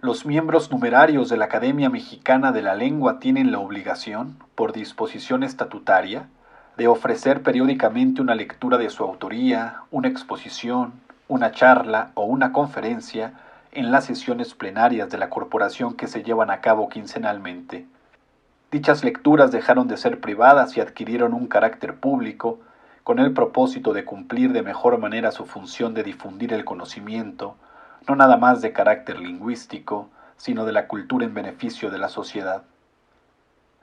Los miembros numerarios de la Academia Mexicana de la Lengua tienen la obligación, por disposición estatutaria, de ofrecer periódicamente una lectura de su autoría, una exposición, una charla o una conferencia en las sesiones plenarias de la corporación que se llevan a cabo quincenalmente. Dichas lecturas dejaron de ser privadas y adquirieron un carácter público, con el propósito de cumplir de mejor manera su función de difundir el conocimiento, no nada más de carácter lingüístico, sino de la cultura en beneficio de la sociedad.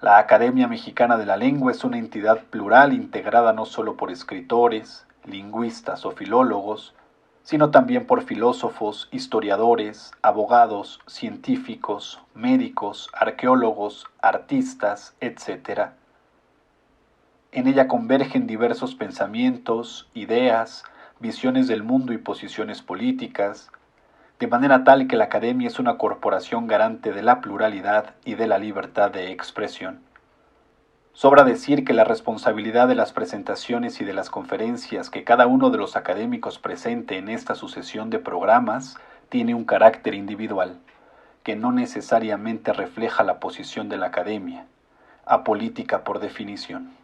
La Academia Mexicana de la Lengua es una entidad plural integrada no solo por escritores, lingüistas o filólogos, sino también por filósofos, historiadores, abogados, científicos, médicos, arqueólogos, artistas, etc. En ella convergen diversos pensamientos, ideas, visiones del mundo y posiciones políticas, de manera tal que la Academia es una corporación garante de la pluralidad y de la libertad de expresión. Sobra decir que la responsabilidad de las presentaciones y de las conferencias que cada uno de los académicos presente en esta sucesión de programas tiene un carácter individual, que no necesariamente refleja la posición de la Academia, apolítica por definición.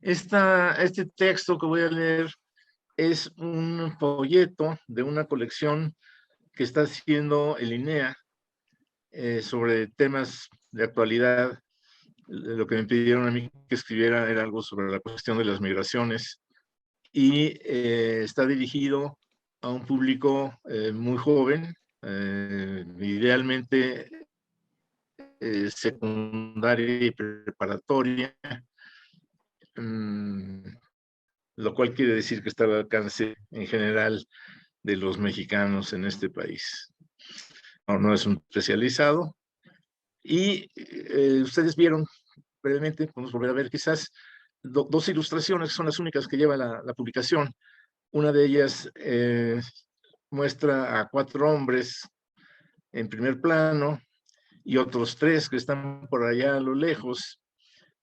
Este texto que voy a leer es un folleto de una colección que está haciendo el INEA sobre temas de actualidad. Lo que me pidieron a mí que escribiera era algo sobre la cuestión de las migraciones y está dirigido a un público muy joven, idealmente secundaria y preparatoria, mm, lo cual quiere decir que está al alcance en general de los mexicanos en este país. No es un especializado. Y ustedes vieron brevemente, podemos volver a ver quizás dos ilustraciones que son las únicas que lleva la publicación. Una de ellas muestra a 4 hombres en primer plano y otros 3 que están por allá a lo lejos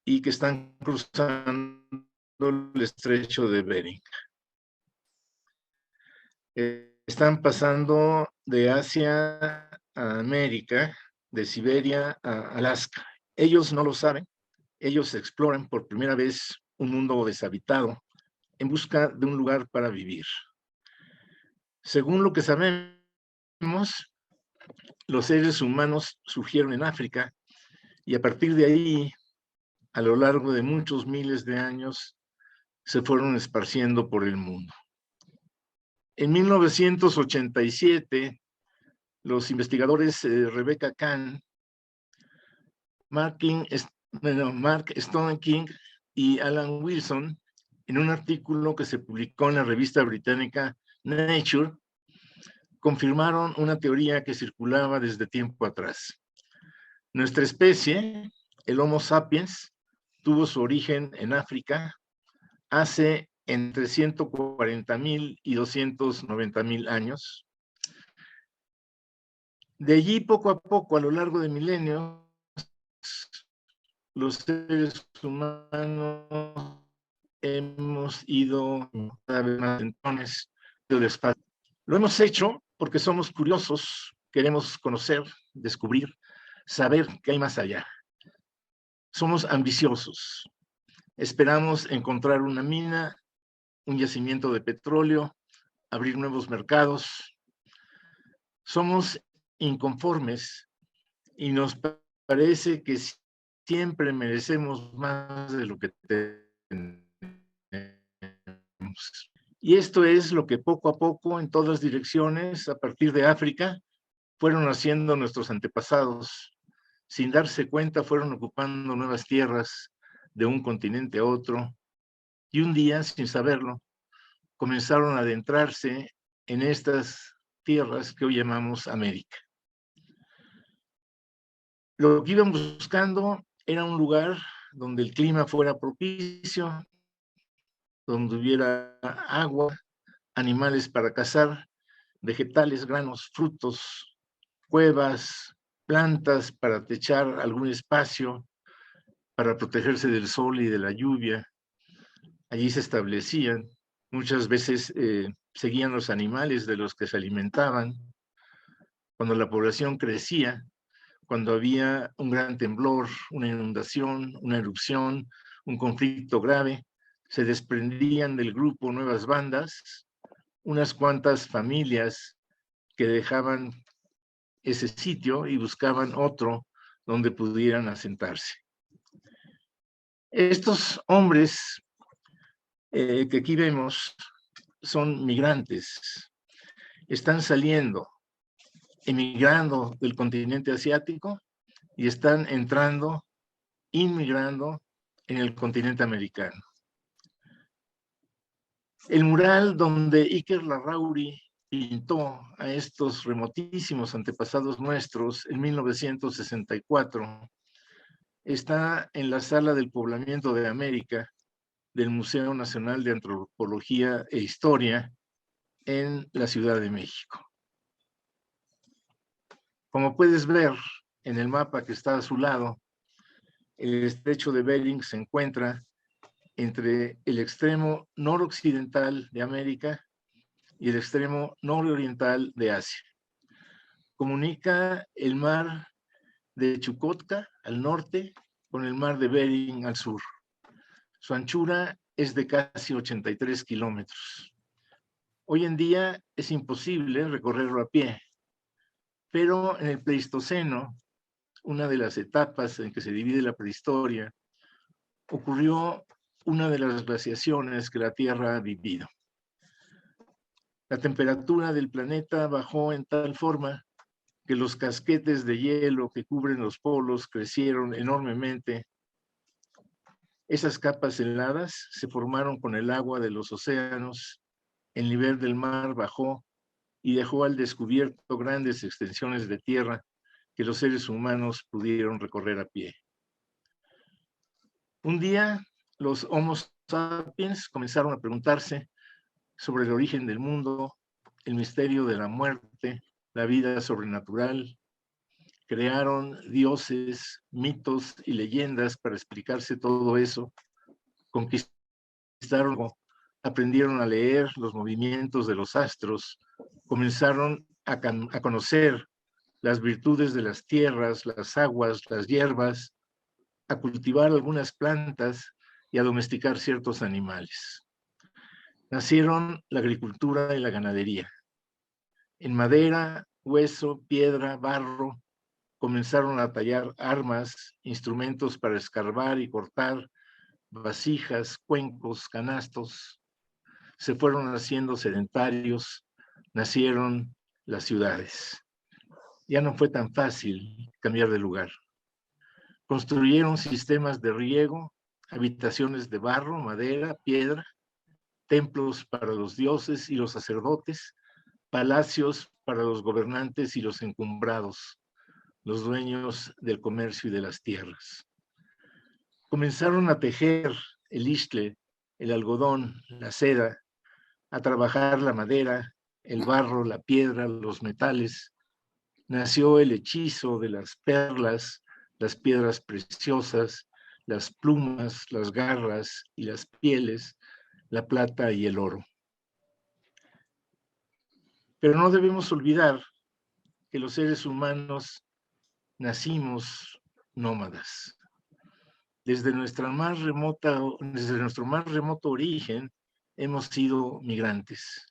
y que están cruzando el estrecho de Bering. Están pasando de Asia a América, de Siberia a Alaska. Ellos no lo saben, ellos exploran por primera vez un mundo deshabitado en busca de un lugar para vivir. Según lo que sabemos, los seres humanos surgieron en África y a partir de ahí, a lo largo de muchos miles de años, se fueron esparciendo por el mundo. En 1987, los investigadores Rebecca Kahn, Mark Stone King y Alan Wilson, en un artículo que se publicó en la revista británica Nature, confirmaron una teoría que circulaba desde tiempo atrás. Nuestra especie, el Homo sapiens, tuvo su origen en África hace entre 140,000 y 290,000 años. De allí, poco a poco, a lo largo de milenios, los seres humanos hemos ido cada vez más entonces del espacio. Lo hemos hecho porque somos curiosos, queremos conocer, descubrir, saber qué hay más allá. Somos ambiciosos, esperamos encontrar una mina, un yacimiento de petróleo, abrir nuevos mercados. Somos inconformes y nos parece que siempre merecemos más de lo que tenemos. Y esto es lo que poco a poco, en todas direcciones, a partir de África, fueron haciendo nuestros antepasados. Sin darse cuenta, fueron ocupando nuevas tierras de un continente a otro, y un día, sin saberlo, comenzaron a adentrarse en estas tierras que hoy llamamos América. Lo que iban buscando era un lugar donde el clima fuera propicio, donde hubiera agua, animales para cazar, vegetales, granos, frutos, cuevas, plantas para techar algún espacio, para protegerse del sol y de la lluvia. Allí se establecían, muchas veces seguían los animales de los que se alimentaban. Cuando la población crecía, cuando había un gran temblor, una inundación, una erupción, un conflicto grave, se desprendían del grupo nuevas bandas, unas cuantas familias que dejaban ese sitio y buscaban otro donde pudieran asentarse. Estos hombres que aquí vemos son migrantes, están saliendo, emigrando del continente asiático y están entrando, inmigrando en el continente americano. El mural donde Iker Larrauri pintó a estos remotísimos antepasados nuestros en 1964 está en la Sala del Poblamiento de América del Museo Nacional de Antropología e Historia en la Ciudad de México. Como puedes ver en el mapa que está a su lado, el estrecho de Bering se encuentra entre el extremo noroccidental de América y el extremo nororiental de Asia. Comunica el mar de Chukotka al norte con el mar de Bering al sur. Su anchura es de casi 83 kilómetros. Hoy en día es imposible recorrerlo a pie, pero en el Pleistoceno, una de las etapas en que se divide la prehistoria, ocurrió una de las glaciaciones que la Tierra ha vivido. La temperatura del planeta bajó en tal forma que los casquetes de hielo que cubren los polos crecieron enormemente. Esas capas heladas se formaron con el agua de los océanos, el nivel del mar bajó y dejó al descubierto grandes extensiones de tierra que los seres humanos pudieron recorrer a pie. Un día, los Homo sapiens comenzaron a preguntarse sobre el origen del mundo, el misterio de la muerte, la vida sobrenatural. Crearon dioses, mitos y leyendas para explicarse todo eso. Conquistaron, aprendieron a leer los movimientos de los astros, comenzaron a conocer las virtudes de las tierras, las aguas, las hierbas, a cultivar algunas plantas y a domesticar ciertos animales. Nacieron la agricultura y la ganadería. En madera, hueso, piedra, barro, comenzaron a tallar armas, instrumentos para escarbar y cortar, vasijas, cuencos, canastos. Se fueron haciendo sedentarios, nacieron las ciudades. Ya no fue tan fácil cambiar de lugar. Construyeron sistemas de riego, habitaciones de barro, madera, piedra, templos para los dioses y los sacerdotes, palacios para los gobernantes y los encumbrados, los dueños del comercio y de las tierras. Comenzaron a tejer el istle, el algodón, la seda, a trabajar la madera, el barro, la piedra, los metales. Nació el hechizo de las perlas, las piedras preciosas, las plumas, las garras y las pieles, la plata y el oro. Pero no debemos olvidar que los seres humanos nacimos nómadas. Desde nuestro más remoto origen hemos sido migrantes.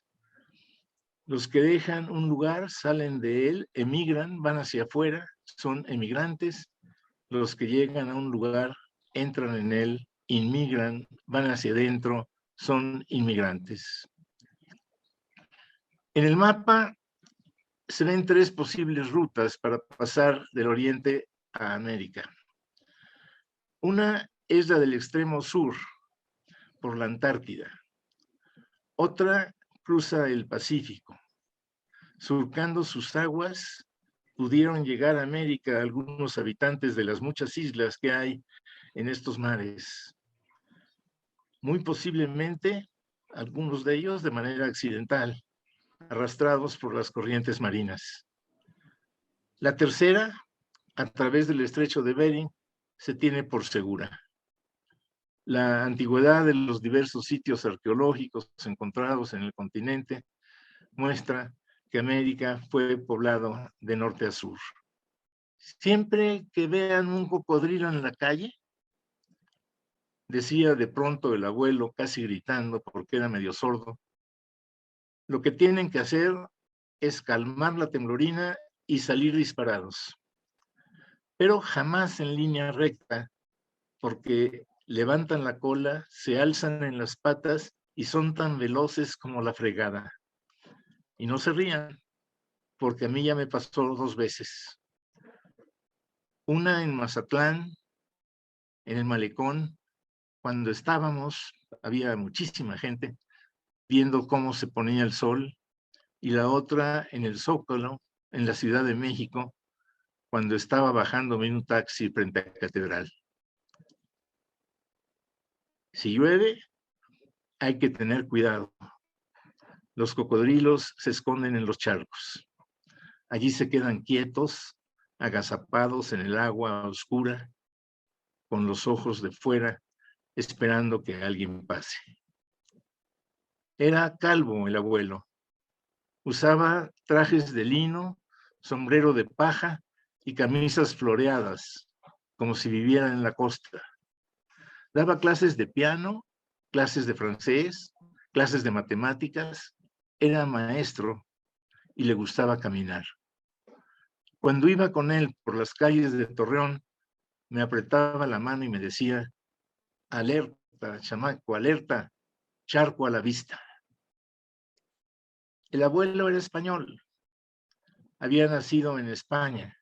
Los que dejan un lugar, salen de él, emigran, van hacia afuera, son emigrantes. Los que llegan a un lugar, entran en él, inmigran, van hacia adentro, son inmigrantes. En el mapa se ven tres posibles rutas para pasar del Oriente a América. Una es la del extremo sur, por la Antártida. Otra cruza el Pacífico. Surcando sus aguas, pudieron llegar a América algunos habitantes de las muchas islas que hay en estos mares. Muy posiblemente, algunos de ellos de manera accidental, arrastrados por las corrientes marinas. La tercera, a través del estrecho de Bering, se tiene por segura. La antigüedad de los diversos sitios arqueológicos encontrados en el continente muestra que América fue poblado de norte a sur. Siempre que vean un cocodrilo en la calle, decía de pronto el abuelo, casi gritando porque era medio sordo, lo que tienen que hacer es calmar la temblorina y salir disparados, pero jamás en línea recta, porque levantan la cola, se alzan en las patas y son tan veloces como la fregada. Y no se rían, porque a mí ya me pasó 2 veces. Una en Mazatlán, en el malecón, cuando estábamos, había muchísima gente viendo cómo se ponía el sol, y la otra en el Zócalo, en la Ciudad de México, cuando estaba bajándome en un taxi frente a Catedral. Si llueve, hay que tener cuidado. Los cocodrilos se esconden en los charcos. Allí se quedan quietos, agazapados en el agua oscura, con los ojos de fuera, esperando que alguien pase. Era calvo el abuelo. Usaba trajes de lino, sombrero de paja y camisas floreadas, como si viviera en la costa. Daba clases de piano, clases de francés, clases de matemáticas. Era maestro y le gustaba caminar. Cuando iba con él por las calles de Torreón, me apretaba la mano y me decía: alerta, chamaco, alerta, charco a la vista. El abuelo era español, había nacido en España.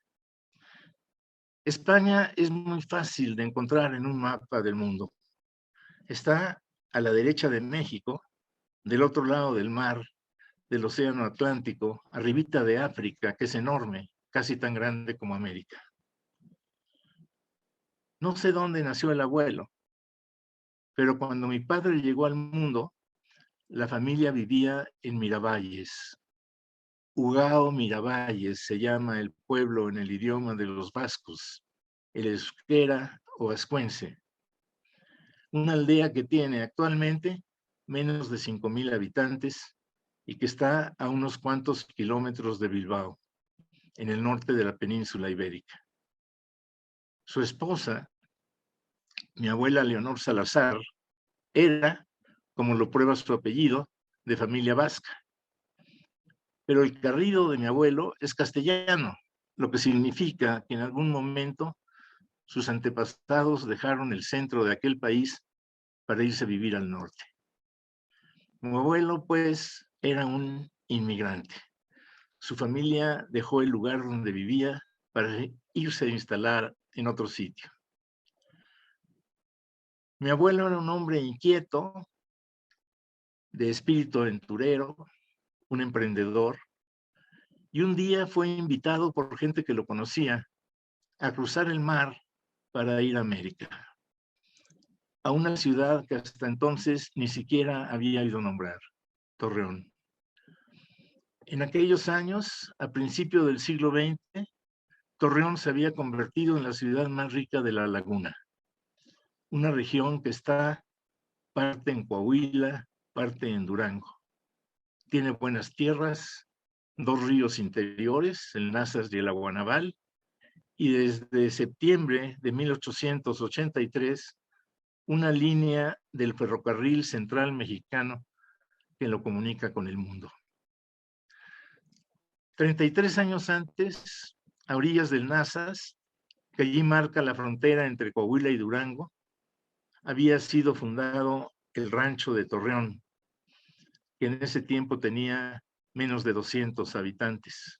España es muy fácil de encontrar en un mapa del mundo. Está a la derecha de México, del otro lado del mar, del Océano Atlántico, arribita de África, que es enorme, casi tan grande como América. No sé dónde nació el abuelo, pero cuando mi padre llegó al mundo, la familia vivía en Miravalles. Ugao Miravalles se llama el pueblo en el idioma de los vascos, el euskera o vascuence. Una aldea que tiene actualmente menos de 5,000 habitantes y que está a unos cuantos kilómetros de Bilbao, en el norte de la península ibérica. Su esposa, mi abuela Leonor Salazar, era, como lo prueba su apellido, de familia vasca. Pero el carrido de mi abuelo es castellano, lo que significa que en algún momento sus antepasados dejaron el centro de aquel país para irse a vivir al norte. Mi abuelo, pues, era un inmigrante. Su familia dejó el lugar donde vivía para irse a instalar en otro sitio. Mi abuelo era un hombre inquieto, de espíritu aventurero, un emprendedor, y un día fue invitado por gente que lo conocía a cruzar el mar para ir a América, a una ciudad que hasta entonces ni siquiera había oído nombrar, Torreón. En aquellos años, a principios del siglo XX, Torreón se había convertido en la ciudad más rica de la laguna, una región que está parte en Coahuila, parte en Durango. Tiene buenas tierras, 2 ríos interiores, el Nazas y el Aguanaval, y desde septiembre de 1883, una línea del ferrocarril central mexicano que lo comunica con el mundo. 33 años antes, a orillas del Nazas, que allí marca la frontera entre Coahuila y Durango, había sido fundado el rancho de Torreón, que en ese tiempo tenía menos de 200 habitantes.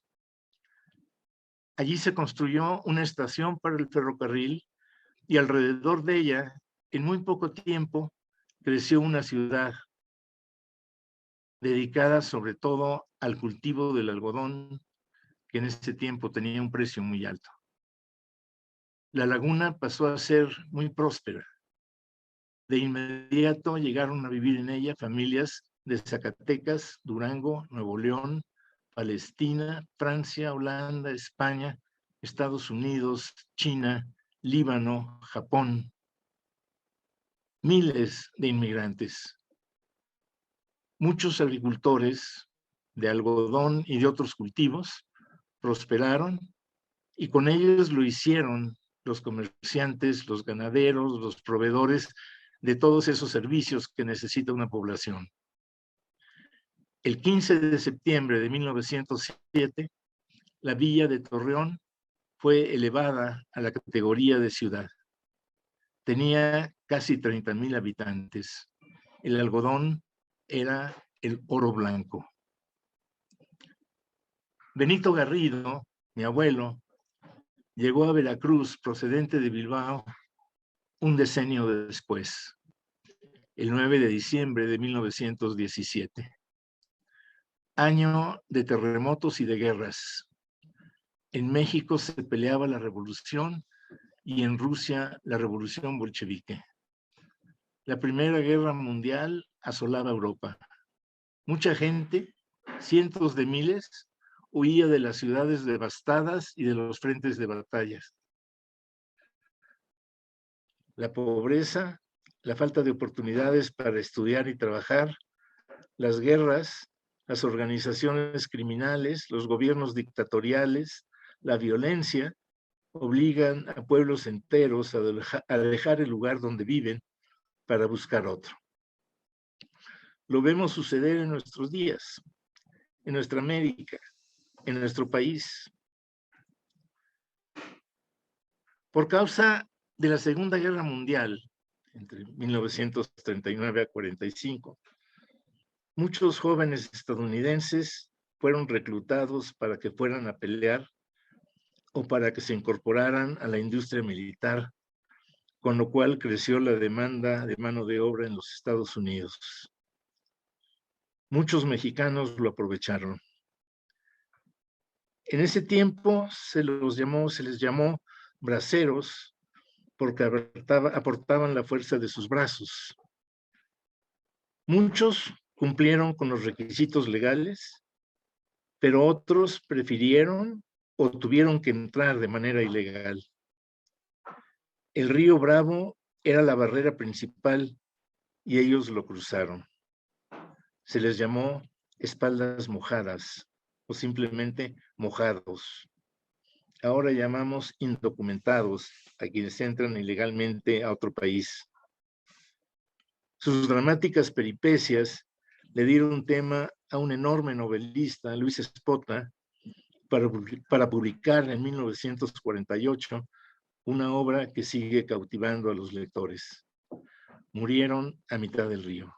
Allí se construyó una estación para el ferrocarril y alrededor de ella, en muy poco tiempo, creció una ciudad dedicada sobre todo al cultivo del algodón, que en ese tiempo tenía un precio muy alto. La laguna pasó a ser muy próspera. De inmediato llegaron a vivir en ella familias de Zacatecas, Durango, Nuevo León, Palestina, Francia, Holanda, España, Estados Unidos, China, Líbano, Japón. miles de inmigrantes. Muchos agricultores de algodón y de otros cultivos prosperaron y con ellos lo hicieron los comerciantes, los ganaderos, los proveedores de todos esos servicios que necesita una población. El 15 de septiembre de 1907, la villa de Torreón fue elevada a la categoría de ciudad. Tenía casi 30,000 habitantes. El algodón era el oro blanco. Benito Garrido, mi abuelo, llegó a Veracruz procedente de Bilbao un decenio después, el 9 de diciembre de 1917. Año de terremotos y de guerras. En México se peleaba la revolución y en Rusia la revolución bolchevique. La Primera Guerra Mundial asolaba Europa. Mucha gente, cientos de miles, huía de las ciudades devastadas y de los frentes de batallas. La pobreza, la falta de oportunidades para estudiar y trabajar, las guerras, las organizaciones criminales, los gobiernos dictatoriales, la violencia, obligan a pueblos enteros a dejar el lugar donde viven para buscar otro. Lo vemos suceder en nuestros días, en nuestra América, en nuestro país. Por causa de la Segunda Guerra Mundial, entre 1939 a 45, muchos jóvenes estadounidenses fueron reclutados para que fueran a pelear o para que se incorporaran a la industria militar, con lo cual creció la demanda de mano de obra en los Estados Unidos. Muchos mexicanos lo aprovecharon. En ese tiempo se les llamó braceros porque aportaban la fuerza de sus brazos. Muchos cumplieron con los requisitos legales, pero otros prefirieron o tuvieron que entrar de manera ilegal. El río Bravo era la barrera principal y ellos lo cruzaron. Se les llamó espaldas mojadas o simplemente mojados. Ahora llamamos indocumentados a quienes entran ilegalmente a otro país. Sus dramáticas peripecias le dieron tema a un enorme novelista, Luis Espota, para publicar en 1948 una obra que sigue cautivando a los lectores. Murieron a mitad del río.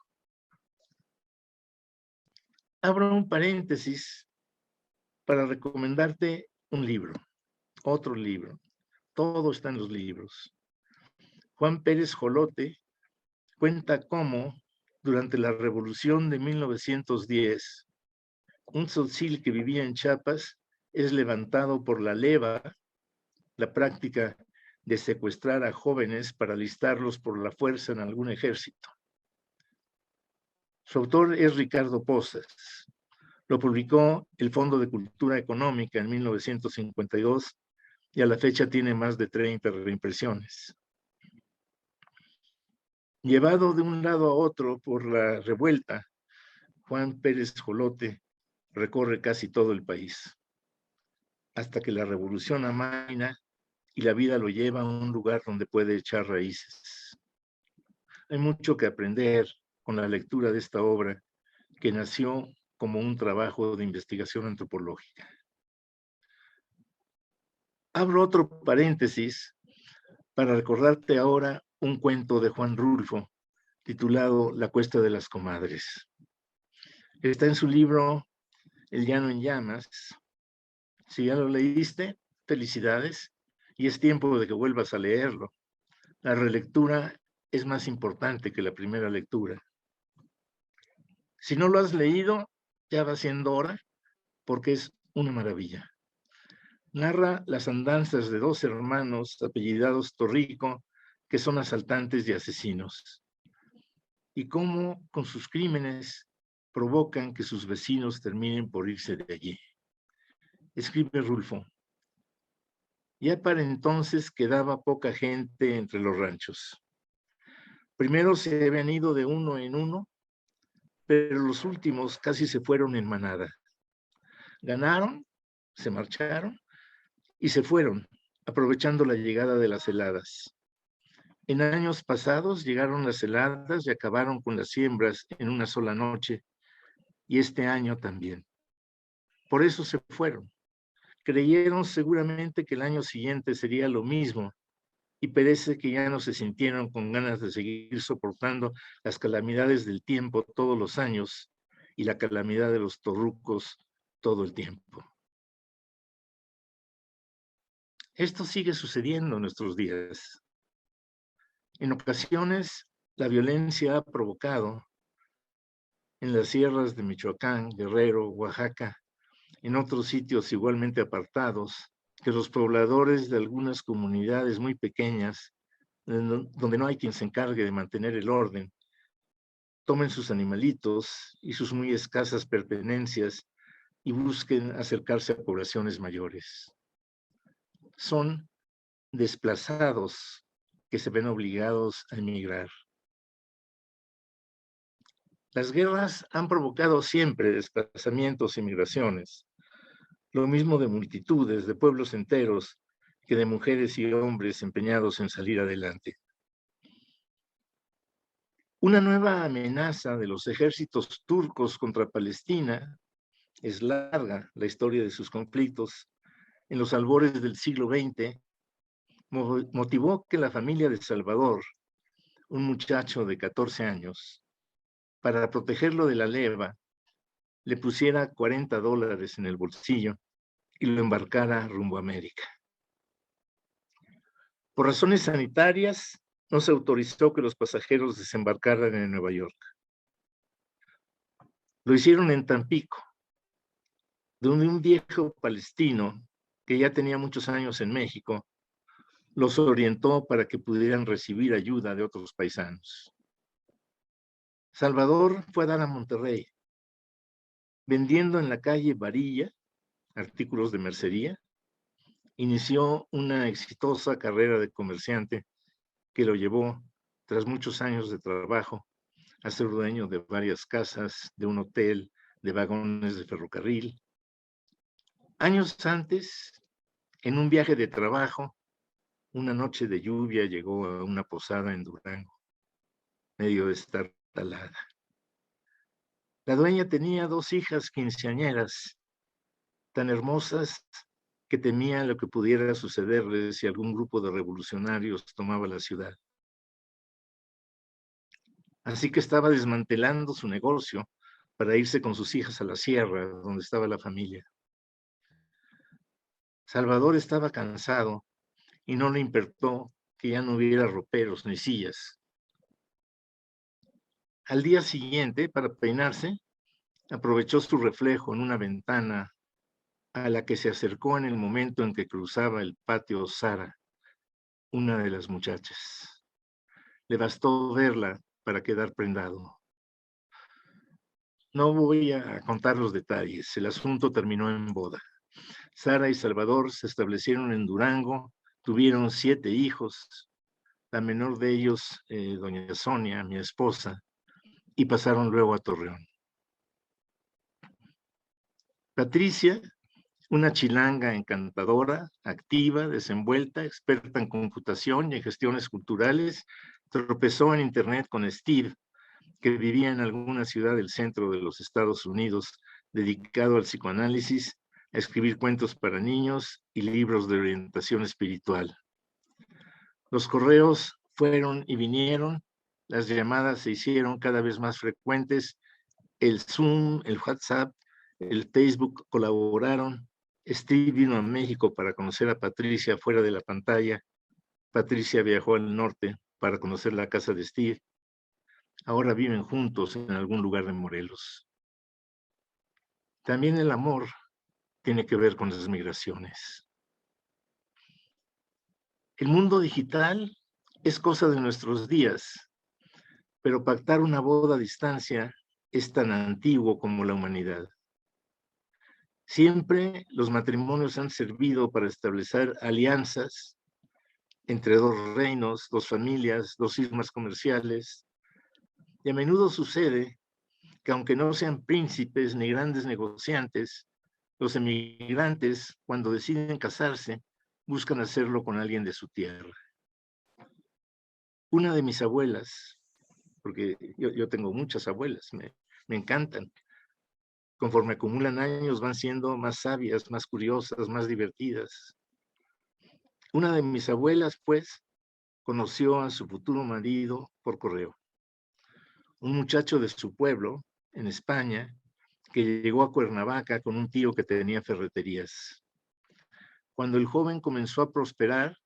Abro un paréntesis para recomendarte un libro, otro libro. Todo está en los libros. Juan Pérez Jolote cuenta cómo, durante la Revolución de 1910, un tzotzil que vivía en Chiapas es levantado por la leva, la práctica de secuestrar a jóvenes para alistarlos por la fuerza en algún ejército. Su autor es Ricardo Pozas. Lo publicó el Fondo de Cultura Económica en 1952 y a la fecha tiene más de 30 reimpresiones. Llevado de un lado a otro por la revuelta, Juan Pérez Jolote recorre casi todo el país, hasta que la revolución amaina y la vida lo lleva a un lugar donde puede echar raíces. Hay mucho que aprender con la lectura de esta obra, que nació como un trabajo de investigación antropológica. Abro otro paréntesis para recordarte ahora un cuento de Juan Rulfo, titulado La Cuesta de las Comadres. Está en su libro El Llano en Llamas. Si ya lo leíste, felicidades, y es tiempo de que vuelvas a leerlo. La relectura es más importante que la primera lectura. Si no lo has leído, ya va siendo hora, porque es una maravilla. Narra las andanzas de dos hermanos apellidados Torrico, que son asaltantes y asesinos, y cómo con sus crímenes provocan que sus vecinos terminen por irse de allí. Escribe Rulfo: ya para entonces quedaba poca gente entre los ranchos. Primero se habían ido de uno en uno, pero los últimos casi se fueron en manada. Ganaron, se marcharon y se fueron, aprovechando la llegada de las heladas. En años pasados llegaron las heladas y acabaron con las siembras en una sola noche, y este año también. Por eso se fueron. Creyeron seguramente que el año siguiente sería lo mismo, y parece que ya no se sintieron con ganas de seguir soportando las calamidades del tiempo todos los años y la calamidad de los torrucos todo el tiempo. Esto sigue sucediendo en nuestros días. En ocasiones, la violencia ha provocado en las sierras de Michoacán, Guerrero, Oaxaca, en otros sitios igualmente apartados, que los pobladores de algunas comunidades muy pequeñas, donde no hay quien se encargue de mantener el orden, tomen sus animalitos y sus muy escasas pertenencias y busquen acercarse a poblaciones mayores. Son desplazados que se ven obligados a emigrar. Las guerras han provocado siempre desplazamientos y migraciones, lo mismo de multitudes, de pueblos enteros, que de mujeres y hombres empeñados en salir adelante. Una nueva amenaza de los ejércitos turcos contra Palestina, es larga la historia de sus conflictos, en los albores del siglo XX, motivó que la familia de Salvador, un muchacho de 14 años, para protegerlo de la leva, le pusiera $40 en el bolsillo y lo embarcara rumbo a América. Por razones sanitarias, no se autorizó que los pasajeros desembarcaran en Nueva York. Lo hicieron en Tampico, donde un viejo palestino, que ya tenía muchos años en México, los orientó para que pudieran recibir ayuda de otros paisanos. Salvador fue a dar a Monterrey, vendiendo en la calle Varilla artículos de mercería. Inició una exitosa carrera de comerciante que lo llevó, tras muchos años de trabajo, a ser dueño de varias casas, de un hotel, de vagones de ferrocarril. Años antes, en un viaje de trabajo, una noche de lluvia llegó a una posada en Durango, medio destartalada. La dueña tenía 2 hijas quinceañeras, tan hermosas que temía lo que pudiera sucederles si algún grupo de revolucionarios tomaba la ciudad. Así que estaba desmantelando su negocio para irse con sus hijas a la sierra, donde estaba la familia. Salvador estaba cansado y no le importó que ya no hubiera roperos ni sillas. Al día siguiente, para peinarse, aprovechó su reflejo en una ventana a la que se acercó en el momento en que cruzaba el patio Sara, una de las muchachas. Le bastó verla para quedar prendado. No voy a contar los detalles, el asunto terminó en boda. Sara y Salvador se establecieron en Durango, tuvieron 7 hijos, la menor de ellos, doña Sonia, mi esposa, y pasaron luego a Torreón. Patricia, una chilanga encantadora, activa, desenvuelta, experta en computación y en gestiones culturales, tropezó en internet con Steve, que vivía en alguna ciudad del centro de los Estados Unidos, dedicado al psicoanálisis, a escribir cuentos para niños y libros de orientación espiritual. Los correos fueron y vinieron, las llamadas se hicieron cada vez más frecuentes, el Zoom, el WhatsApp, el Facebook colaboraron. Steve vino a México para conocer a Patricia fuera de la pantalla. Patricia viajó al norte para conocer la casa de Steve. Ahora viven juntos en algún lugar de Morelos. También el amor tiene que ver con las migraciones. El mundo digital es cosa de nuestros días, pero pactar una boda a distancia es tan antiguo como la humanidad. Siempre los matrimonios han servido para establecer alianzas entre dos reinos, dos familias, dos firmas comerciales. Y a menudo sucede que aunque no sean príncipes ni grandes negociantes, los emigrantes, cuando deciden casarse, buscan hacerlo con alguien de su tierra. Una de mis abuelas, porque yo tengo muchas abuelas, me encantan. Conforme acumulan años van siendo más sabias, más curiosas, más divertidas. Una de mis abuelas, pues, conoció a su futuro marido por correo. Un muchacho de su pueblo, en España, que llegó a Cuernavaca con un tío que tenía ferreterías. Cuando el joven comenzó a prosperar,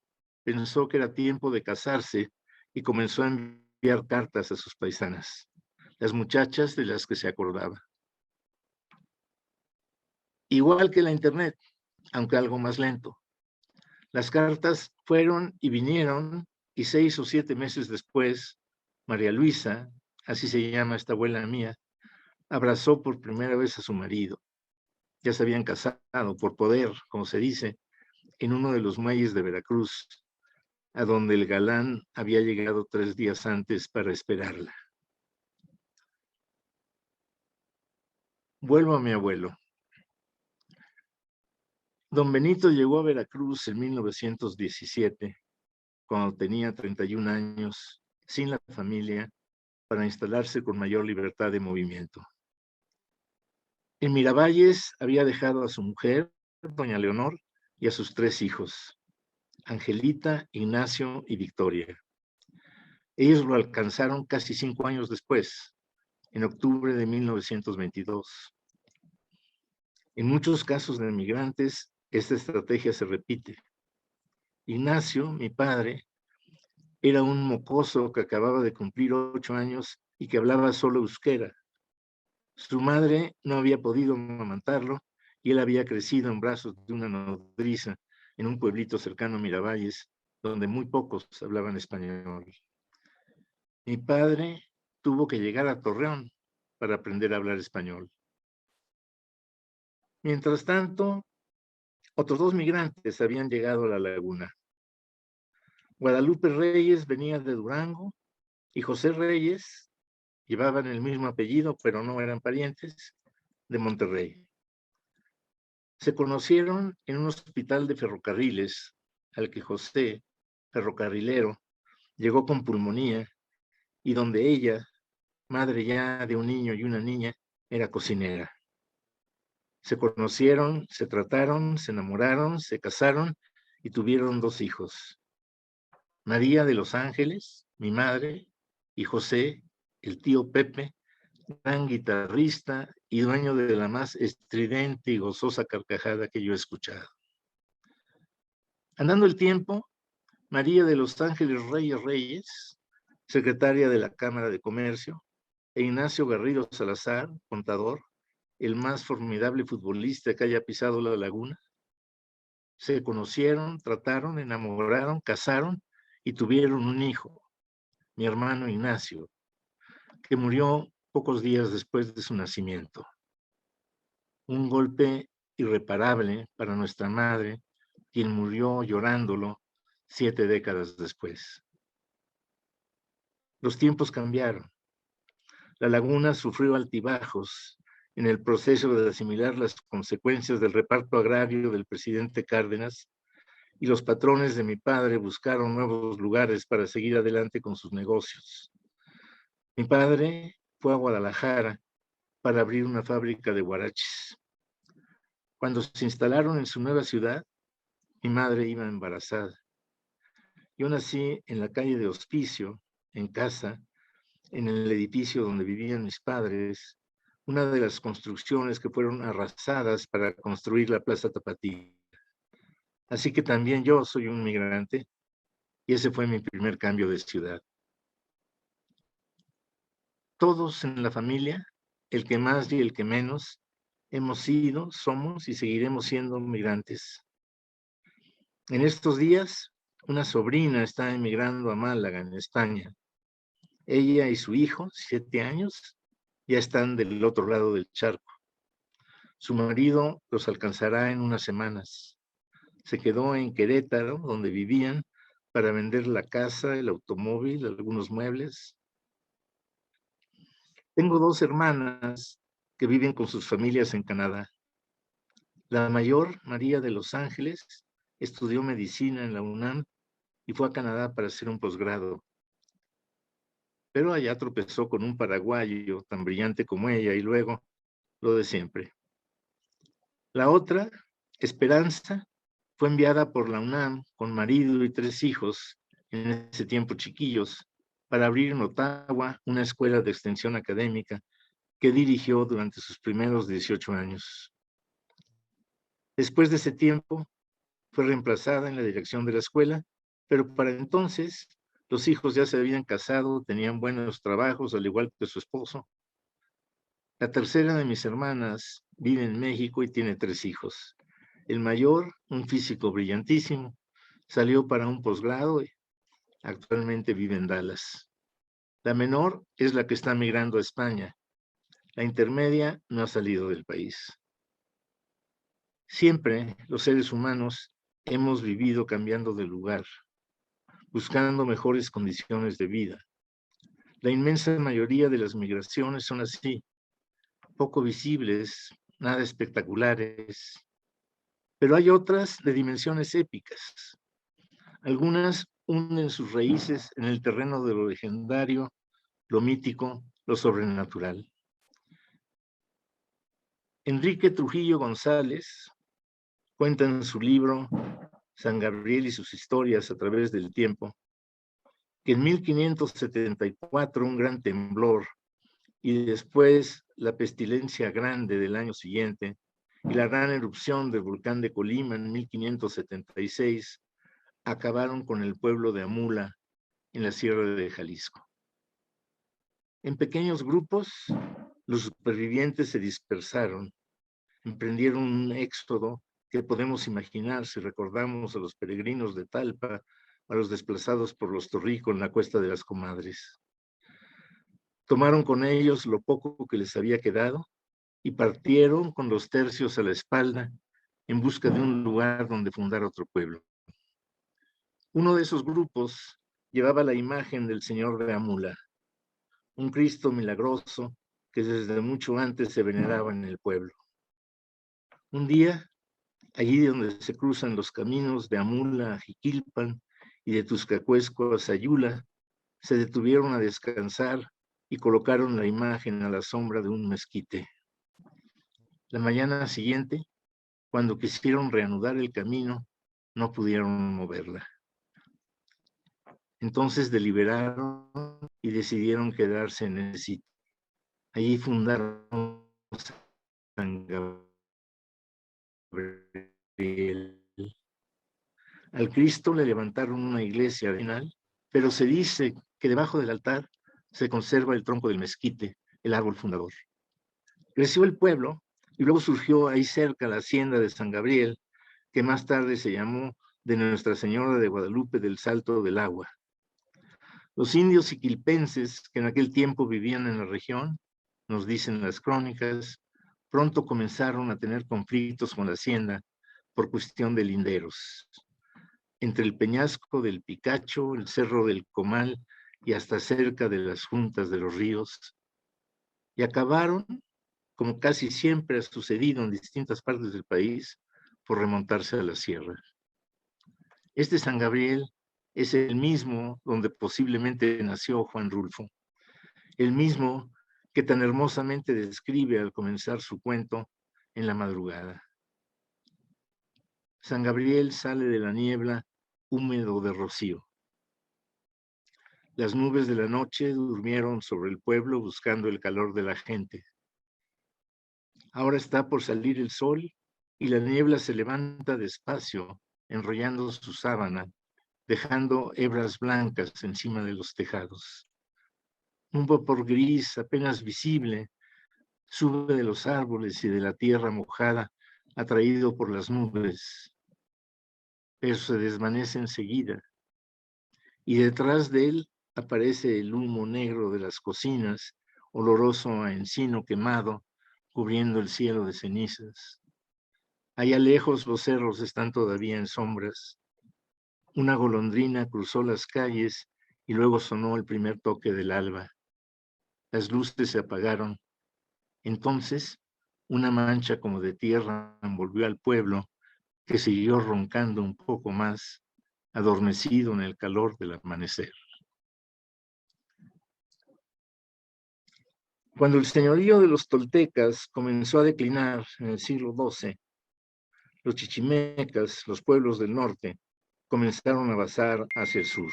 pensó que era tiempo de casarse y comenzó a enviar cartas a sus paisanas, las muchachas de las que se acordaba. Igual que la internet, aunque algo más lento. Las cartas fueron y vinieron, y 6 o 7 meses después, María Luisa, así se llama esta abuela mía, abrazó por primera vez a su marido. Ya se habían casado por poder, como se dice, en uno de los muelles de Veracruz, a donde el galán había llegado 3 días antes para esperarla. Vuelvo a mi abuelo. Don Benito llegó a Veracruz en 1917, cuando tenía 31 años, sin la familia, para instalarse con mayor libertad de movimiento. En Miravalles había dejado a su mujer, doña Leonor, y a sus 3 hijos, Angelita, Ignacio y Victoria. Ellos lo alcanzaron casi 5 años después, en octubre de 1922. En muchos casos de migrantes, esta estrategia se repite. Ignacio, mi padre, era un mocoso que acababa de cumplir 8 años y que hablaba solo euskera. Su madre no había podido amamantarlo y él había crecido en brazos de una nodriza en un pueblito cercano a Miravalles, donde muy pocos hablaban español. Mi padre tuvo que llegar a Torreón para aprender a hablar español. Mientras tanto, otros 2 migrantes habían llegado a la laguna. Guadalupe Reyes venía de Durango y José Reyes, llevaban el mismo apellido, pero no eran parientes, de Monterrey. Se conocieron en un hospital de ferrocarriles al que José, ferrocarrilero, llegó con pulmonía y donde ella, madre ya de un niño y una niña, era cocinera. Se conocieron, se trataron, se enamoraron, se casaron y tuvieron 2 hijos. María de los Ángeles, mi madre, y José, el tío Pepe, gran guitarrista y dueño de la más estridente y gozosa carcajada que yo he escuchado. Andando el tiempo, María de los Ángeles Reyes, secretaria de la Cámara de Comercio, e Ignacio Garrido Salazar, contador, el más formidable futbolista que haya pisado la laguna, se conocieron, trataron, enamoraron, casaron y tuvieron un hijo, mi hermano Ignacio, que murió pocos días después de su nacimiento. Un golpe irreparable para nuestra madre, quien murió llorándolo 7 décadas después. Los tiempos cambiaron. La laguna sufrió altibajos en el proceso de asimilar las consecuencias del reparto agrario del presidente Cárdenas, y los patrones de mi padre buscaron nuevos lugares para seguir adelante con sus negocios. Mi padre fue a Guadalajara para abrir una fábrica de huaraches. Cuando se instalaron en su nueva ciudad, mi madre iba embarazada. Yo nací en la calle de Hospicio, en casa, en el edificio donde vivían mis padres, una de las construcciones que fueron arrasadas para construir la Plaza Tapatía. Así que también yo soy un migrante y ese fue mi primer cambio de ciudad. Todos en la familia, el que más y el que menos, hemos sido, somos y seguiremos siendo migrantes. En estos días, una sobrina está emigrando a Málaga, en España. Ella y su hijo, 7 años, ya están del otro lado del charco. Su marido los alcanzará en unas semanas. Se quedó en Querétaro, donde vivían, para vender la casa, el automóvil, algunos muebles. Tengo 2 hermanas que viven con sus familias en Canadá. La mayor, María de Los Ángeles, estudió medicina en la UNAM y fue a Canadá para hacer un posgrado. Pero allá tropezó con un paraguayo tan brillante como ella y luego lo de siempre. La otra, Esperanza, fue enviada por la UNAM con marido y 3 hijos, en ese tiempo chiquillos, para abrir en Ottawa una escuela de extensión académica que dirigió durante sus primeros 18 años. Después de ese tiempo, fue reemplazada en la dirección de la escuela, pero para entonces los hijos ya se habían casado, tenían buenos trabajos, al igual que su esposo. La tercera de mis hermanas vive en México y tiene 3 hijos. El mayor, un físico brillantísimo, salió para un posgrado y actualmente vive en Dallas. La menor es la que está migrando a España. La intermedia no ha salido del país. Siempre los seres humanos hemos vivido cambiando de lugar, buscando mejores condiciones de vida. La inmensa mayoría de las migraciones son así, poco visibles, nada espectaculares, pero hay otras de dimensiones épicas. Algunas hunden sus raíces en el terreno de lo legendario, lo mítico, lo sobrenatural. Enrique Trujillo González cuenta en su libro San Gabriel y sus historias a través del tiempo que en 1574 un gran temblor y después la pestilencia grande del año siguiente y la gran erupción del volcán de Colima en 1576 acabaron con el pueblo de Amula en la sierra de Jalisco. En pequeños grupos, los supervivientes se dispersaron, emprendieron un éxodo que podemos imaginar si recordamos a los peregrinos de Talpa, a los desplazados por los Torrico en la Cuesta de las Comadres. Tomaron con ellos lo poco que les había quedado y partieron con los tercios a la espalda en busca de un lugar donde fundar otro pueblo. Uno de esos grupos llevaba la imagen del Señor de Amula, un Cristo milagroso que desde mucho antes se veneraba en el pueblo. Un día, allí donde se cruzan los caminos de Amula a Jiquilpan y de Tuscacuesco a Sayula, se detuvieron a descansar y colocaron la imagen a la sombra de un mezquite. La mañana siguiente, cuando quisieron reanudar el camino, no pudieron moverla. Entonces deliberaron y decidieron quedarse en el sitio. Allí fundaron San Gabriel. Al Cristo le levantaron una iglesia original, pero se dice que debajo del altar se conserva el tronco del mezquite, el árbol fundador. Creció el pueblo y luego surgió ahí cerca la hacienda de San Gabriel, que más tarde se llamó de Nuestra Señora de Guadalupe del Salto del Agua. Los indios siquilpenses que en aquel tiempo vivían en la región, nos dicen las crónicas, pronto comenzaron a tener conflictos con la hacienda por cuestión de linderos. Entre el peñasco del Picacho, el cerro del Comal y hasta cerca de las juntas de los ríos, y acabaron, como casi siempre ha sucedido en distintas partes del país, por remontarse a la sierra. Este San Gabriel es el mismo donde posiblemente nació Juan Rulfo, el mismo que tan hermosamente describe al comenzar su cuento En la madrugada. San Gabriel sale de la niebla húmedo de rocío. Las nubes de la noche durmieron sobre el pueblo buscando el calor de la gente. Ahora está por salir el sol y la niebla se levanta despacio, enrollando su sábana, dejando hebras blancas encima de los tejados. Un vapor gris apenas visible sube de los árboles y de la tierra mojada, atraído por las nubes, pero se desvanece enseguida. Y detrás de él aparece el humo negro de las cocinas, oloroso a encino quemado, cubriendo el cielo de cenizas. Allá lejos los cerros están todavía en sombras. Una golondrina cruzó las calles y luego sonó el primer toque del alba. Las luces se apagaron. Entonces, una mancha como de tierra envolvió al pueblo, que siguió roncando un poco más, adormecido en el calor del amanecer. Cuando el señorío de los toltecas comenzó a declinar en el siglo XII, los chichimecas, los pueblos del norte, comenzaron a avanzar hacia el sur.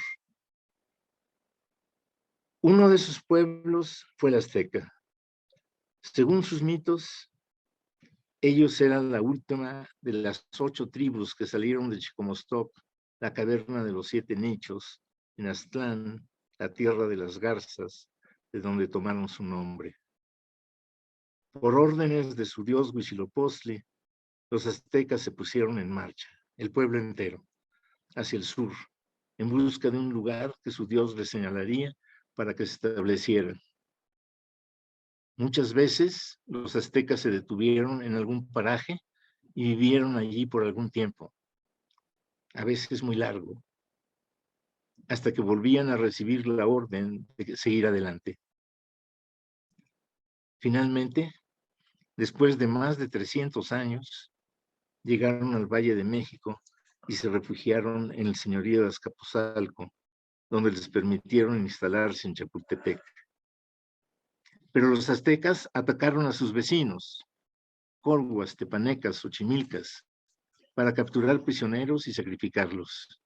Uno de sus pueblos fue el azteca. Según sus mitos, ellos eran la última de las 8 tribus que salieron de Chicomostoc, la caverna de los 7 nichos, en Aztlán, la tierra de las garzas, de donde tomaron su nombre. Por órdenes de su dios Huitzilopochtli, los aztecas se pusieron en marcha, el pueblo entero, hacia el sur, en busca de un lugar que su dios les señalaría para que se establecieran. Muchas veces los aztecas se detuvieron en algún paraje y vivieron allí por algún tiempo, a veces muy largo, hasta que volvían a recibir la orden de seguir adelante. Finalmente, después de más de 300 años, llegaron al Valle de México y se refugiaron en el señorío de Azcapotzalco, donde les permitieron instalarse en Chapultepec. Pero los aztecas atacaron a sus vecinos, colhuas, tepanecas, xochimilcas, para capturar prisioneros y sacrificarlos.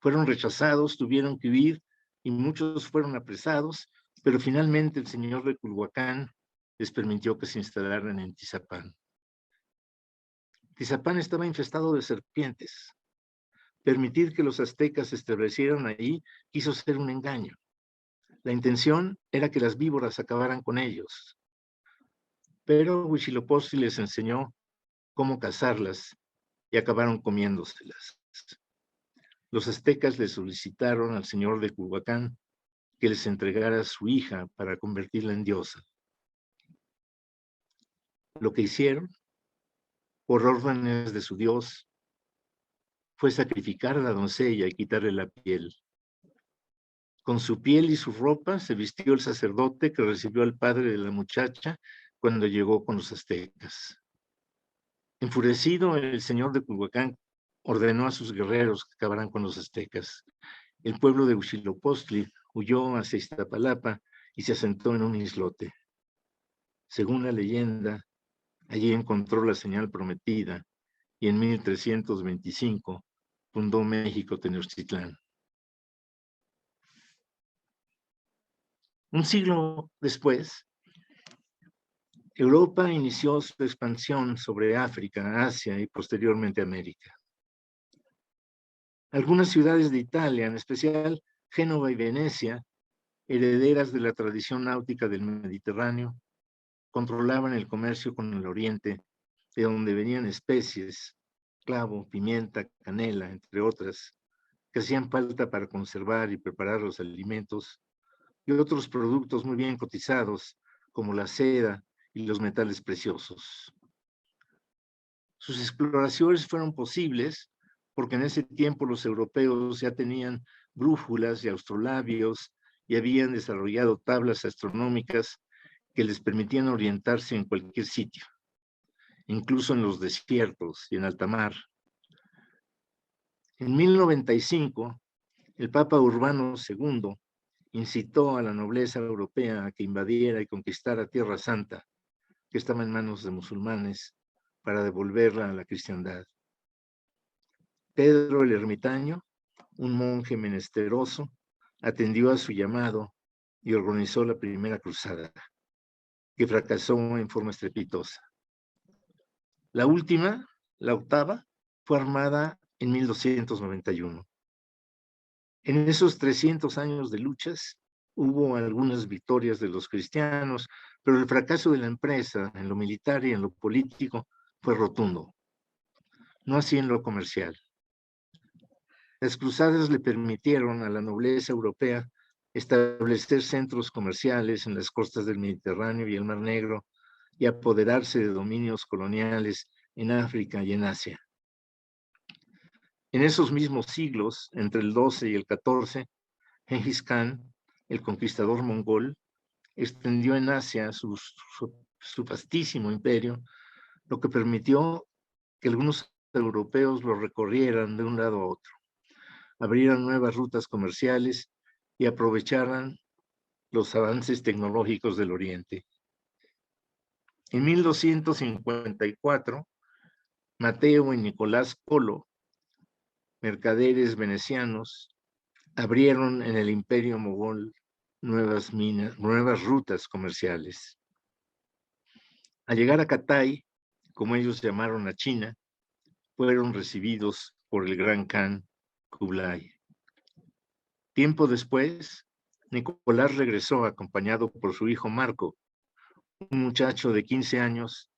Fueron rechazados, tuvieron que huir y muchos fueron apresados, pero finalmente el señor de Culhuacán les permitió que se instalaran en Tizapán. Tizapán estaba infestado de serpientes. Permitir que los aztecas se establecieran ahí quiso ser un engaño. La intención era que las víboras acabaran con ellos. Pero Huitzilopochtli les enseñó cómo cazarlas y acabaron comiéndoselas. Los aztecas le solicitaron al señor de Culhuacán que les entregara a su hija para convertirla en diosa. Lo que hicieron, por órdenes de su dios, fue sacrificar a la doncella y quitarle la piel. Con su piel y su ropa se vistió el sacerdote que recibió al padre de la muchacha cuando llegó con los aztecas. Enfurecido, el señor de Culhuacán ordenó a sus guerreros que acabaran con los aztecas. El pueblo de Huitzilopochtli huyó hacia Iztapalapa y se asentó en un islote. Según la leyenda, allí encontró la señal prometida y en 1325 fundó México Tenochtitlán. Un siglo después, Europa inició su expansión sobre África, Asia y posteriormente América. Algunas ciudades de Italia, en especial Génova y Venecia, herederas de la tradición náutica del Mediterráneo, controlaban el comercio con el Oriente, de donde venían especies, clavo, pimienta, canela, entre otras, que hacían falta para conservar y preparar los alimentos, y otros productos muy bien cotizados, como la seda y los metales preciosos. Sus exploraciones fueron posibles porque en ese tiempo los europeos ya tenían brújulas y astrolabios y habían desarrollado tablas astronómicas que les permitían orientarse en cualquier sitio, incluso en los desiertos y en alta mar. En 1095, el Papa Urbano II incitó a la nobleza europea a que invadiera y conquistara Tierra Santa, que estaba en manos de musulmanes, para devolverla a la cristiandad. Pedro el Ermitaño, un monje menesteroso, atendió a su llamado y organizó la primera cruzada, que fracasó en forma estrepitosa. La última, la octava, fue armada en 1291. En esos 300 años de luchas hubo algunas victorias de los cristianos, pero el fracaso de la empresa en lo militar y en lo político fue rotundo. No así en lo comercial. Las cruzadas le permitieron a la nobleza europea establecer centros comerciales en las costas del Mediterráneo y el Mar Negro y apoderarse de dominios coloniales en África y en Asia. En esos mismos siglos, entre el 12 y el 14, Gengis Khan, el conquistador mongol, extendió en Asia su vastísimo imperio, lo que permitió que algunos europeos lo recorrieran de un lado a otro, abrieran nuevas rutas comerciales y aprovecharan los avances tecnológicos del Oriente. En 1254, Mateo y Nicolás Polo, mercaderes venecianos, abrieron en el imperio mogol nuevas rutas comerciales. Al llegar a Catay, como ellos llamaron a China, fueron recibidos por el gran Khan Kublai. Tiempo después, Nicolás regresó acompañado por su hijo Marco, un muchacho de 15 años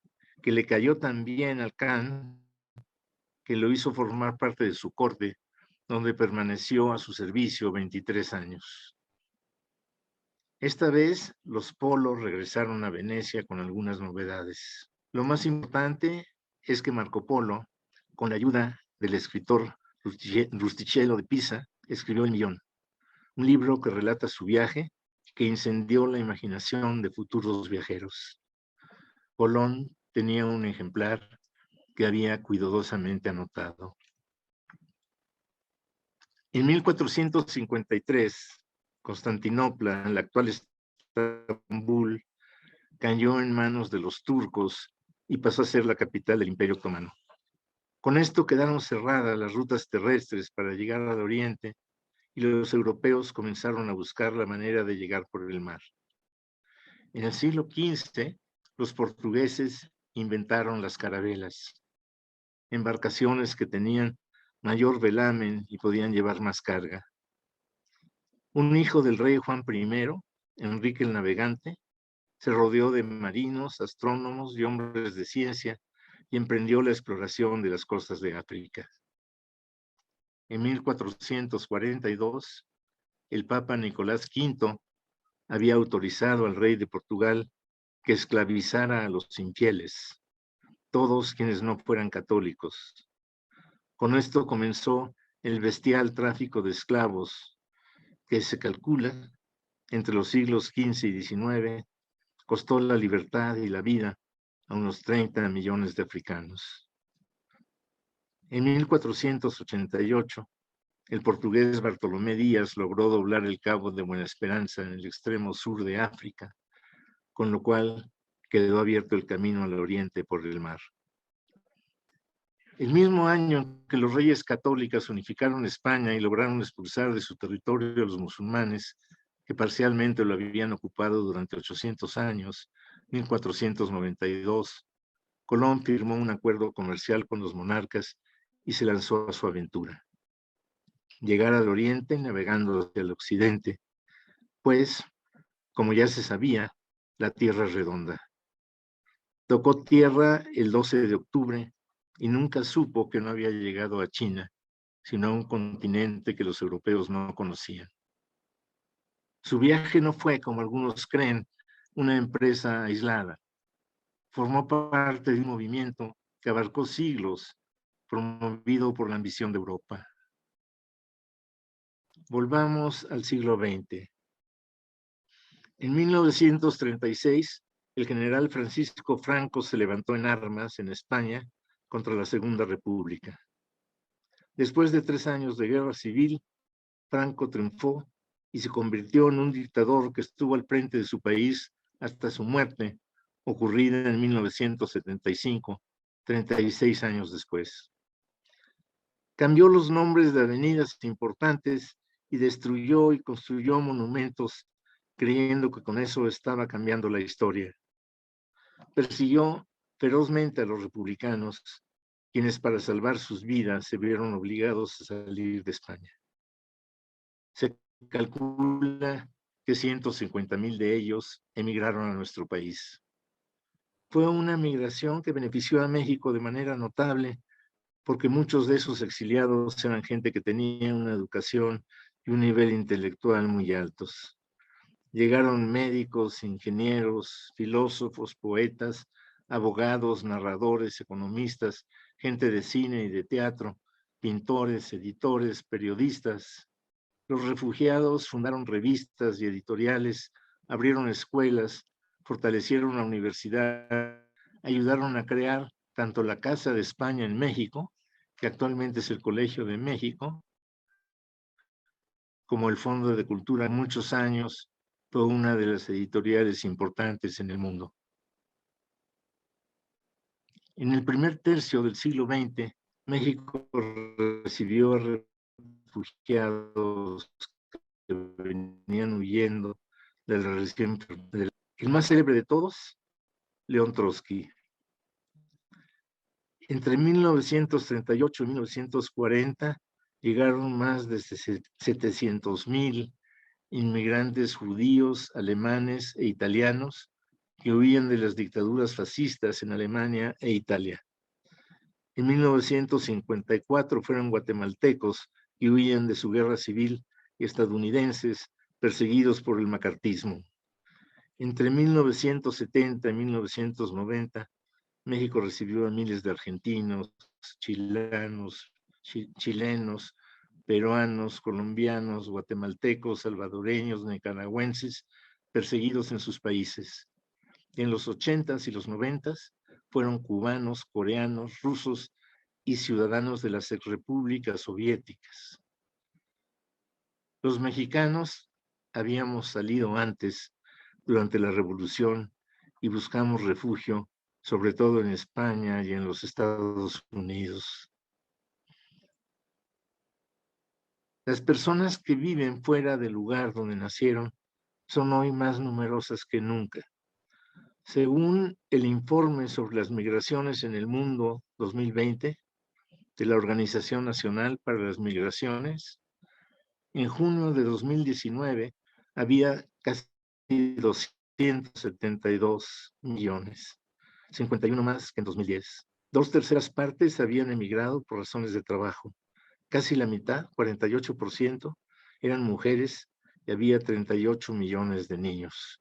que le cayó tan bien al Khan que lo hizo formar parte de su corte, donde permaneció a su servicio 23 años. Esta vez, los Polos regresaron a Venecia con algunas novedades. Lo más importante es que Marco Polo, con la ayuda del escritor Rustichello de Pisa, escribió El Millón, un libro que relata su viaje que incendió la imaginación de futuros viajeros. Colón tenía un ejemplar que había cuidadosamente anotado. En 1453, Constantinopla, la actual Estambul, cayó en manos de los turcos y pasó a ser la capital del Imperio Otomano. Con esto quedaron cerradas las rutas terrestres para llegar al Oriente y los europeos comenzaron a buscar la manera de llegar por el mar. En el siglo XV, los portugueses inventaron las carabelas, embarcaciones que tenían mayor velamen y podían llevar más carga. Un hijo del rey Juan I, Enrique el Navegante, se rodeó de marinos, astrónomos y hombres de ciencia y emprendió la exploración de las costas de África. En 1442, el Papa Nicolás V había autorizado al rey de Portugal que esclavizara a los infieles, todos quienes no fueran católicos. Con esto comenzó el bestial tráfico de esclavos que se calcula entre los siglos XV y XIX costó la libertad y la vida a unos 30 millones de africanos. En 1488, el portugués Bartolomé Díaz logró doblar el Cabo de Buena Esperanza en el extremo sur de África, con lo cual quedó abierto el camino al oriente por el mar. El mismo año que los reyes católicos unificaron España y lograron expulsar de su territorio a los musulmanes, que parcialmente lo habían ocupado durante 800 años, 1492, Colón firmó un acuerdo comercial con los monarcas y se lanzó a su aventura. Llegar al oriente navegando hacia el occidente, pues, como ya se sabía, la tierra es redonda. Tocó tierra el 12 de octubre y nunca supo que no había llegado a China, sino a un continente que los europeos no conocían. Su viaje no fue, como algunos creen, una empresa aislada. Formó parte de un movimiento que abarcó siglos, promovido por la ambición de Europa. Volvamos al siglo XX. En 1936, el general Francisco Franco se levantó en armas en España contra la Segunda República. Después de 3 años de guerra civil, Franco triunfó y se convirtió en un dictador que estuvo al frente de su país hasta su muerte, ocurrida en 1975, 36 años después. Cambió los nombres de avenidas importantes y destruyó y construyó monumentos, creyendo que con eso estaba cambiando la historia. Persiguió ferozmente a los republicanos, quienes para salvar sus vidas se vieron obligados a salir de España. Se calcula que 150,000 de ellos emigraron a nuestro país. Fue una migración que benefició a México de manera notable, porque muchos de esos exiliados eran gente que tenía una educación y un nivel intelectual muy altos. Llegaron médicos, ingenieros, filósofos, poetas, abogados, narradores, economistas, gente de cine y de teatro, pintores, editores, periodistas. Los refugiados fundaron revistas y editoriales, abrieron escuelas, fortalecieron la universidad, ayudaron a crear tanto la Casa de España en México, que actualmente es el Colegio de México, como el Fondo de Cultura. Muchos años fue una de las editoriales importantes en el mundo. En el primer tercio del siglo XX, México recibió refugiados que venían huyendo de la región. El más célebre de todos, León Trotsky. Entre 1938 y 1940 llegaron más de 700,000 inmigrantes judíos, alemanes e italianos que huían de las dictaduras fascistas en Alemania e Italia. En 1954 fueron guatemaltecos que huían de su guerra civil y estadounidenses perseguidos por el macartismo. Entre 1970 y 1990, México recibió a miles de argentinos, chilenos, peruanos, colombianos, guatemaltecos, salvadoreños, nicaragüenses, perseguidos en sus países. En los 80s y los 90s fueron cubanos, coreanos, rusos y ciudadanos de las exrepúblicas soviéticas. Los mexicanos habíamos salido antes, durante la Revolución, y buscamos refugio, sobre todo en España y en los Estados Unidos. Las personas que viven fuera del lugar donde nacieron son hoy más numerosas que nunca. Según el informe sobre las migraciones en el mundo 2020 de la Organización Nacional para las Migraciones, en junio de 2019 había casi 272 millones, 51 más que en 2010. 2/3 partes habían emigrado por razones de trabajo. Casi la mitad, 48%, eran mujeres y había 38 millones de niños.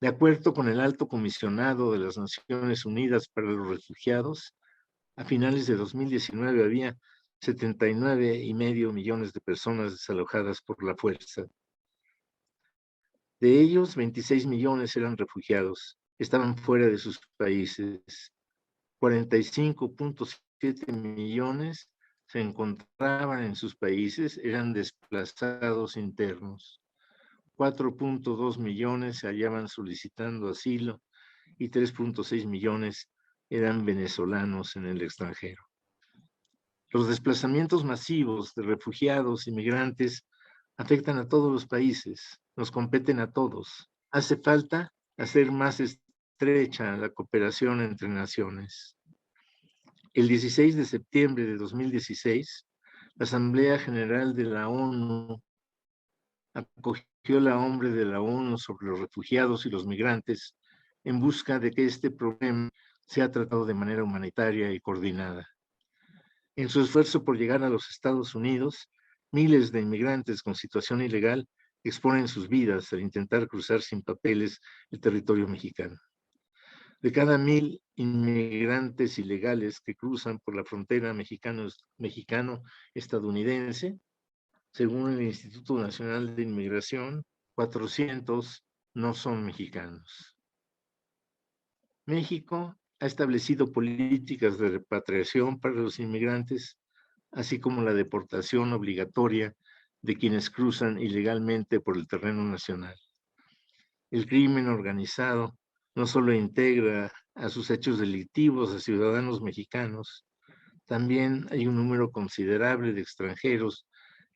De acuerdo con el Alto Comisionado de las Naciones Unidas para los Refugiados, a finales de 2019 había 79,5 millones de personas desalojadas por la fuerza. De ellos, 26 millones eran refugiados, estaban fuera de sus países. 45,7 millones se encontraban en sus países, eran desplazados internos. 4,2 millones se hallaban solicitando asilo y 3,6 millones eran venezolanos en el extranjero. Los desplazamientos masivos de refugiados y migrantes afectan a todos los países, nos competen a todos. Hace falta hacer más estrecha la cooperación entre naciones. El 16 de septiembre de 2016, la Asamblea General de la ONU acogió la cumbre de la ONU sobre los refugiados y los migrantes en busca de que este problema sea tratado de manera humanitaria y coordinada. En su esfuerzo por llegar a los Estados Unidos, miles de inmigrantes con situación ilegal exponen sus vidas al intentar cruzar sin papeles el territorio mexicano. De cada 1,000 inmigrantes ilegales que cruzan por la frontera mexicano-estadounidense, según el Instituto Nacional de Inmigración, 400 no son mexicanos. México ha establecido políticas de repatriación para los inmigrantes, así como la deportación obligatoria de quienes cruzan ilegalmente por el terreno nacional. El crimen organizado no solo integra a sus hechos delictivos a ciudadanos mexicanos, también hay un número considerable de extranjeros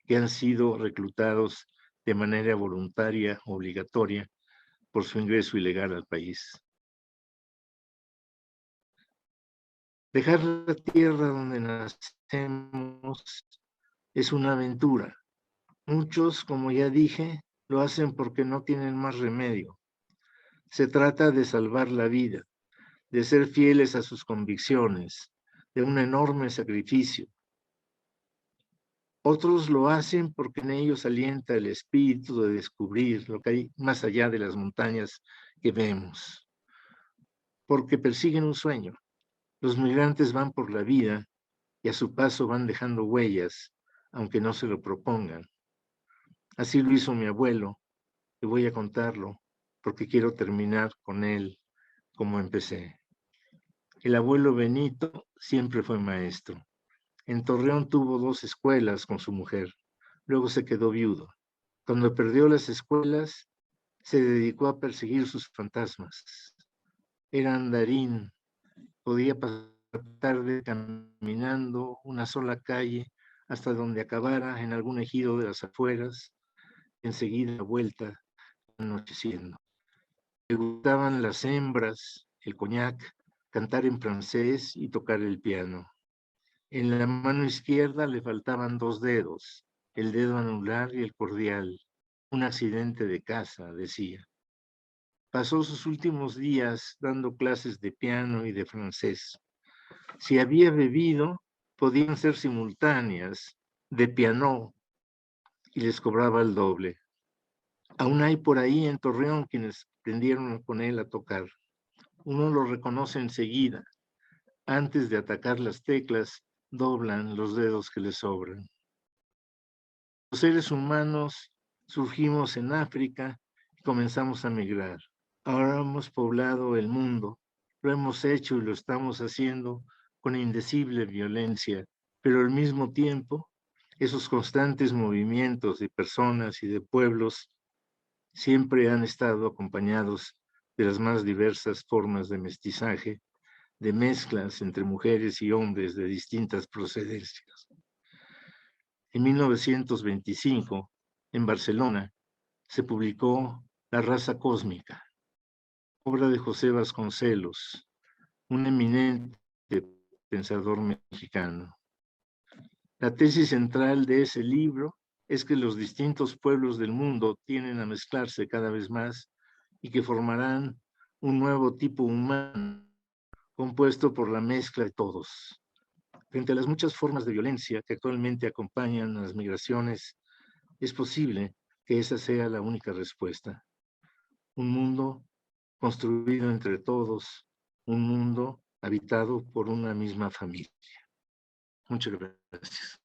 que han sido reclutados de manera voluntaria o obligatoria por su ingreso ilegal al país. Dejar la tierra donde nacemos es una aventura. Muchos, como ya dije, lo hacen porque no tienen más remedio. Se trata de salvar la vida, de ser fieles a sus convicciones, de un enorme sacrificio. Otros lo hacen porque en ellos alienta el espíritu de descubrir lo que hay más allá de las montañas que vemos, porque persiguen un sueño. Los migrantes van por la vida y a su paso van dejando huellas, aunque no se lo propongan. Así lo hizo mi abuelo, y voy a contarlo, porque quiero terminar con él como empecé. El abuelo Benito siempre fue maestro. En Torreón tuvo 2 escuelas con su mujer. Luego se quedó viudo. Cuando perdió las escuelas, se dedicó a perseguir sus fantasmas. Era andarín, podía pasar tarde caminando una sola calle hasta donde acabara en algún ejido de las afueras, enseguida vuelta, anocheciendo. Le gustaban las hembras, el coñac, cantar en francés y tocar el piano. En la mano izquierda le faltaban 2 dedos, el dedo anular y el cordial. Un accidente de casa, decía. Pasó sus últimos días dando clases de piano y de francés. Si había bebido, podían ser simultáneas, de piano, y les cobraba el doble. Aún hay por ahí en Torreón quienes aprendieron con él a tocar. Uno lo reconoce enseguida. Antes de atacar las teclas, doblan los dedos que les sobran. Los seres humanos surgimos en África y comenzamos a migrar. Ahora hemos poblado el mundo. Lo hemos hecho y lo estamos haciendo con indecible violencia, pero al mismo tiempo, esos constantes movimientos de personas y de pueblos siempre han estado acompañados de las más diversas formas de mestizaje, de mezclas entre mujeres y hombres de distintas procedencias. En 1925, en Barcelona, se publicó La raza cósmica, obra de José Vasconcelos, un eminente pensador mexicano. La tesis central de ese libro es que los distintos pueblos del mundo tienden a mezclarse cada vez más y que formarán un nuevo tipo humano compuesto por la mezcla de todos. Frente a las muchas formas de violencia que actualmente acompañan a las migraciones, es posible que esa sea la única respuesta. Un mundo construido entre todos, un mundo habitado por una misma familia. Muchas gracias.